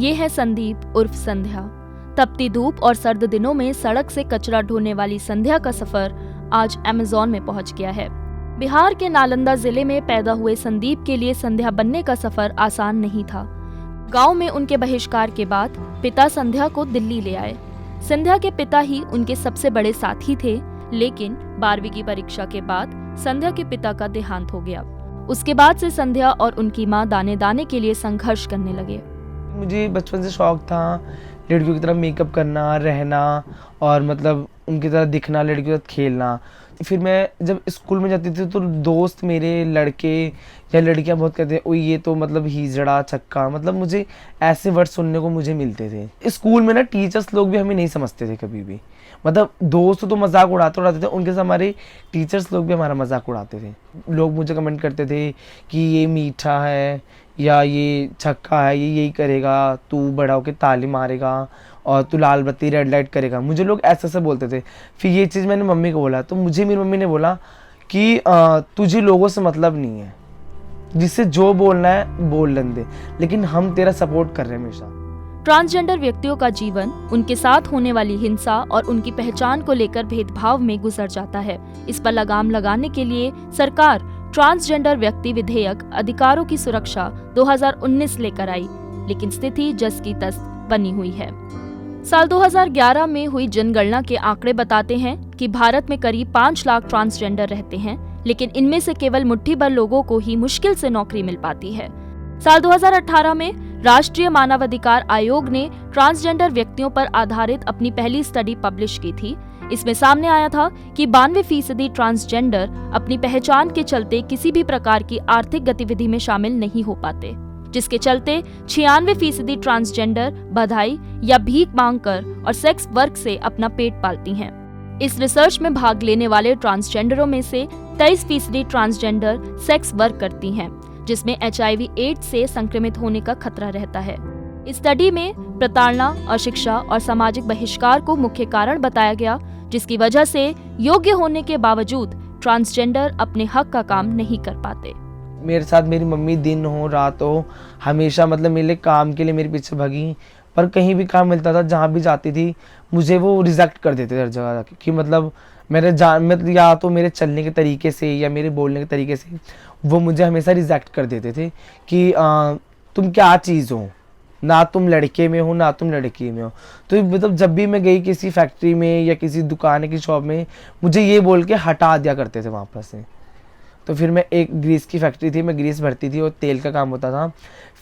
ये है संदीप उर्फ संध्या। तपती धूप और सर्द दिनों में सड़क से कचरा ढोने वाली संध्या का सफर आज अमेज़न में पहुंच गया है। बिहार के नालंदा जिले में पैदा हुए संदीप के लिए संध्या बनने का सफर आसान नहीं था। गांव में उनके बहिष्कार के बाद पिता संध्या को दिल्ली ले आए। संध्या के पिता ही उनके सबसे बड़े साथी थे, लेकिन 12वीं की परीक्षा के बाद संध्या के पिता का देहांत हो गया। उसके बाद से संध्या और उनकी मां दाने दाने के लिए संघर्ष करने लगे। मुझे बचपन से शौक था लड़कियों की तरह मेकअप करना, रहना और मतलब उनकी तरह दिखना, लड़कियों के साथ खेलना। फिर मैं जब स्कूल में जाती थी तो दोस्त मेरे लड़के या लड़कियां बहुत कहते हैं, ओ ये तो मतलब हीजड़ा चक्का, मतलब मुझे ऐसे वर्ड सुनने को मुझे मिलते थे। स्कूल में ना टीचर्स लोग भी हमें नहीं समझते थे कभी भी, मतलब दोस्त तो मजाक उड़ाते थे, उनके साथ हमारे टीचर्स लोग भी हमारा मजाक उड़ाते थे। लोग मुझे कमेंट करते थे कि ये मीठा है या ये छक्का है, ये यही करेगा, तू बड़ा होके ताली मारेगा और तू लाल बत्ती रेड लाइट करेगा। मुझे लोग ऐसे ऐसे बोलते थे। फिर ये चीज़ मैंने मम्मी को बोला तो मुझे मेरी मम्मी ने बोला कि तुझे लोगों से मतलब नहीं है, जिससे जो बोलना है बोल लेने दे, लेकिन हम तेरा सपोर्ट कर रहे हैं हमेशा। ट्रांसजेंडर व्यक्तियों का जीवन उनके साथ होने वाली हिंसा और उनकी पहचान को लेकर भेदभाव में गुजर जाता है। इस पर लगाम लगाने के लिए सरकार ट्रांसजेंडर व्यक्ति विधेयक अधिकारों की सुरक्षा 2019 लेकर आई, लेकिन स्थिति जस की तस बनी हुई है। साल 2011 में हुई जनगणना के आंकड़े बताते हैं कि भारत में करीब 5 लाख ट्रांसजेंडर रहते हैं, लेकिन इनमें से केवल मुट्ठी भर लोगों को ही मुश्किल से नौकरी मिल पाती है। साल 2018 में राष्ट्रीय मानवाधिकार आयोग ने ट्रांसजेंडर व्यक्तियों पर आधारित अपनी पहली स्टडी पब्लिश की थी। इसमें सामने आया था कि 92% ट्रांसजेंडर अपनी पहचान के चलते किसी भी प्रकार की आर्थिक गतिविधि में शामिल नहीं हो पाते, जिसके चलते 96% ट्रांसजेंडर बधाई या भीख मांगकर और सेक्स वर्क से अपना पेट पालती हैं। इस रिसर्च में भाग लेने वाले ट्रांसजेंडरों में से 23% ट्रांसजेंडर सेक्स वर्क करती हैं, जिसमें HIV/AIDS से संक्रमित होने का खतरा रहता है। इस स्टडी में प्रताड़ना, अशिक्षा और सामाजिक बहिष्कार को मुख्य कारण बताया गया, जिसकी वजह से योग्य होने के बावजूद ट्रांसजेंडर अपने हक का काम नहीं कर पाते। मेरे साथ मेरी मम्मी दिन हो रात हो हमेशा मतलब मेरे काम के लिए मेरे पीछे भागी, पर कहीं भी काम मिलता था, जहाँ भी जाती थी मुझे वो रिजेक्ट कर देते थे हर जगह जाके, कि मतलब मतलब या तो मेरे चलने के तरीके से या मेरे बोलने के तरीके से वो मुझे हमेशा रिजेक्ट कर देते थे कि तुम क्या चीज़ हो, ना तुम लड़के में हो ना तुम लड़की में हो। तो मतलब जब भी मैं गई किसी फैक्ट्री में या किसी दुकान की शॉप में, मुझे ये बोल के हटा दिया करते थे वहाँ पर से। तो फिर मैं एक ग्रीस की फैक्ट्री थी, मैं ग्रीस भरती थी और तेल का काम होता था।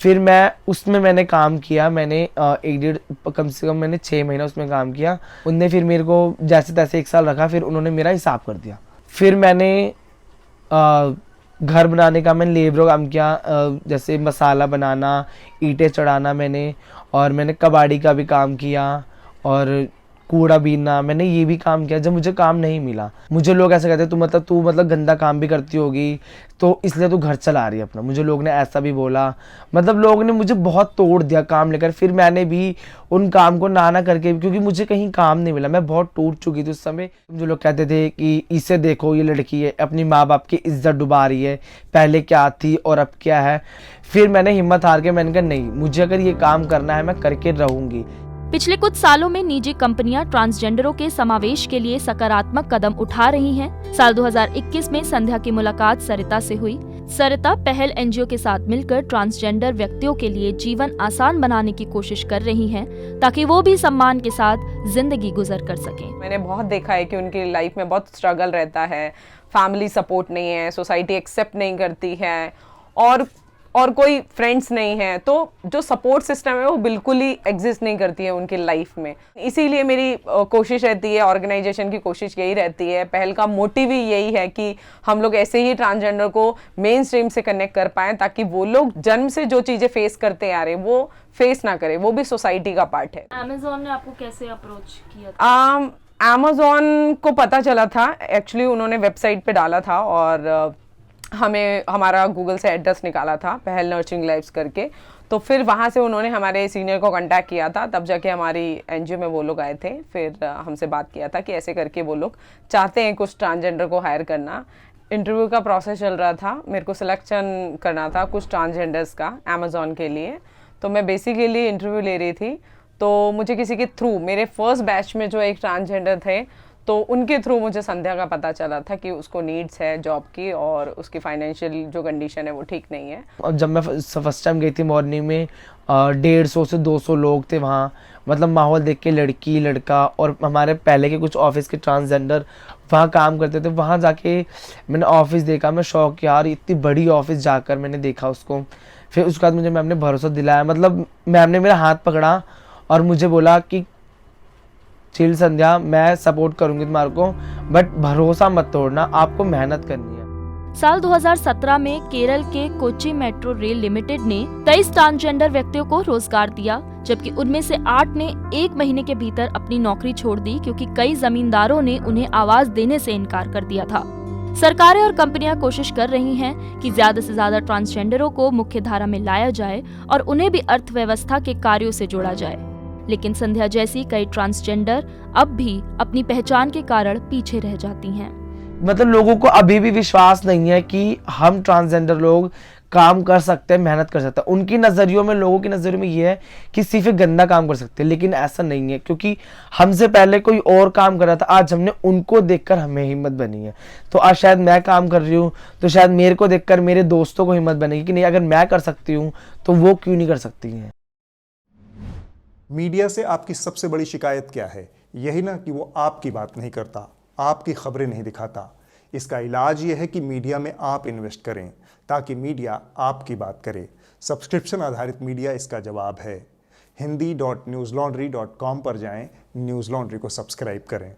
फिर मैं उसमें मैंने काम किया, मैंने कम से कम मैंने 6 महीना उसमें काम किया। उनने फिर मेरे को जैसे तैसे 1 साल रखा, फिर उन्होंने मेरा हिसाब कर दिया। फिर मैंने घर बनाने का मैंने लेबर काम किया, जैसे मसाला बनाना, ईंटें चढ़ाना मैंने, और मैंने कबाड़ी का भी काम किया और कूड़ा बीनना, मैंने ये भी काम किया। जब मुझे काम नहीं मिला, मुझे लोग ऐसा कहते तू मतलब गंदा काम भी करती होगी तो इसलिए तू घर चला रही है अपना, मुझे लोग ने ऐसा भी बोला। मतलब लोगों ने मुझे बहुत तोड़ दिया काम लेकर। फिर मैंने भी उन काम को ना करके, क्योंकि मुझे कहीं काम नहीं मिला, मैं बहुत टूट चुकी थी उस समय। जो लोग कहते थे कि इसे देखो ये लड़की है, अपनी माँ बाप की इज्जत डुबा रही है, पहले क्या थी और अब क्या है। फिर मैंने हिम्मत हार के मैंने कहा नहीं, मुझे अगर ये काम करना है मैं करके रहूंगी। पिछले कुछ सालों में निजी कंपनियां ट्रांसजेंडरों के समावेश के लिए सकारात्मक कदम उठा रही हैं। साल 2021 में संध्या की मुलाकात सरिता से हुई। सरिता पहल NGO के साथ मिलकर ट्रांसजेंडर व्यक्तियों के लिए जीवन आसान बनाने की कोशिश कर रही हैं, ताकि वो भी सम्मान के साथ जिंदगी गुजर कर सकें। मैंने बहुत देखा है कि उनकी लाइफ में बहुत स्ट्रगल रहता है, फैमिली सपोर्ट नहीं है, सोसाइटी एक्सेप्ट नहीं करती है और कोई फ्रेंड्स नहीं है, तो जो सपोर्ट सिस्टम है वो बिल्कुल ही एग्जिस्ट नहीं करती है उनकी लाइफ में। इसीलिए मेरी कोशिश रहती है, ऑर्गेनाइजेशन की कोशिश यही रहती है, पहल का मोटिव ही यही है कि हम लोग ऐसे ही ट्रांसजेंडर को मेन स्ट्रीम से कनेक्ट कर पाएं, ताकि वो लोग जन्म से जो चीज़ें फेस करते आ रहे वो फेस ना करें, वो भी सोसाइटी का पार्ट है। अमेज़न ने आपको कैसे अप्रोच किया था? अमेज़न को पता चला था, एक्चुअली उन्होंने वेबसाइट पे डाला था और हमें हमारा गूगल से एड्रेस निकाला था, पहल नर्चरिंग लाइव्स करके। तो फिर वहाँ से उन्होंने हमारे सीनियर को कांटेक्ट किया था, तब जाके हमारी NGO में वो लोग आए थे। फिर हमसे बात किया था कि ऐसे करके वो लोग चाहते हैं कुछ ट्रांसजेंडर को हायर करना। इंटरव्यू का प्रोसेस चल रहा था, मेरे को सिलेक्शन करना था कुछ ट्रांसजेंडर्स का अमेज़न के लिए। तो मैं बेसिकली इंटरव्यू ले रही थी, तो मुझे किसी के थ्रू, मेरे फर्स्ट बैच में जो एक ट्रांसजेंडर थे, तो उनके थ्रू मुझे संध्या का पता चला था कि उसको नीड्स है जॉब की और उसकी फाइनेंशियल जो कंडीशन है वो ठीक नहीं है। और जब मैं फर्स्ट टाइम गई थी मॉर्निंग में 150 से 200 लोग थे वहाँ। मतलब माहौल देख के लड़की लड़का और हमारे पहले के कुछ ऑफिस के ट्रांसजेंडर वहाँ काम करते थे। वहाँ जाके मैंने ऑफिस देखा, मैं शौक, यार इतनी बड़ी ऑफिस जाकर मैंने देखा उसको। फिर उसके बाद मुझे मैम ने भरोसा दिलाया, मतलब मैम ने मेरा हाथ पकड़ा और मुझे बोला कि चिल संध्या, मैं सपोर्ट करूंगी तुम्हारे को, बट भरोसा मत तोड़ना, आपको मेहनत करनी है। साल 2017 में केरल के कोच्चि मेट्रो रेल लिमिटेड ने 23 ट्रांसजेंडर व्यक्तियों को रोजगार दिया, जबकि उनमें से 8 ने 1 महीने के भीतर अपनी नौकरी छोड़ दी क्योंकि कई जमींदारों ने उन्हें आवाज देने से इनकार कर दिया था। सरकारें और कंपनियां कोशिश कर रही हैं कि ज्यादा से ज्यादा ट्रांसजेंडरों को मुख्य धारा में लाया जाए और उन्हें भी अर्थव्यवस्था के कार्यों से जोड़ा जाए, लेकिन संध्या जैसी कई ट्रांसजेंडर अब भी अपनी पहचान के कारण पीछे रह जाती हैं। मतलब लोगों को अभी भी विश्वास नहीं है कि हम ट्रांसजेंडर लोग काम कर सकते हैं, मेहनत कर सकते हैं। उनकी नज़रियों में, लोगों की नज़रियों में ये है कि सिर्फ एक गंदा काम कर सकते हैं, लेकिन ऐसा नहीं है, क्योंकि हमसे पहले कोई और काम कर रहा था, आज हमने उनको देखकर हमें हिम्मत बनी है। तो आज शायद मैं काम कर रही हूँ, तो शायद मेरे को देखकर मेरे दोस्तों को हिम्मत बनेगी कि नहीं, अगर मैं कर सकती हूँ तो वो क्यों नहीं कर सकती हैं। मीडिया से आपकी सबसे बड़ी शिकायत क्या है? यही ना कि वो आपकी बात नहीं करता, आपकी खबरें नहीं दिखाता। इसका इलाज ये है कि मीडिया में आप इन्वेस्ट करें ताकि मीडिया आपकी बात करे। सब्सक्रिप्शन आधारित मीडिया इसका जवाब है। hindi.newslaundry.com पर जाएं, न्यूज़ लॉन्ड्री को सब्सक्राइब करें।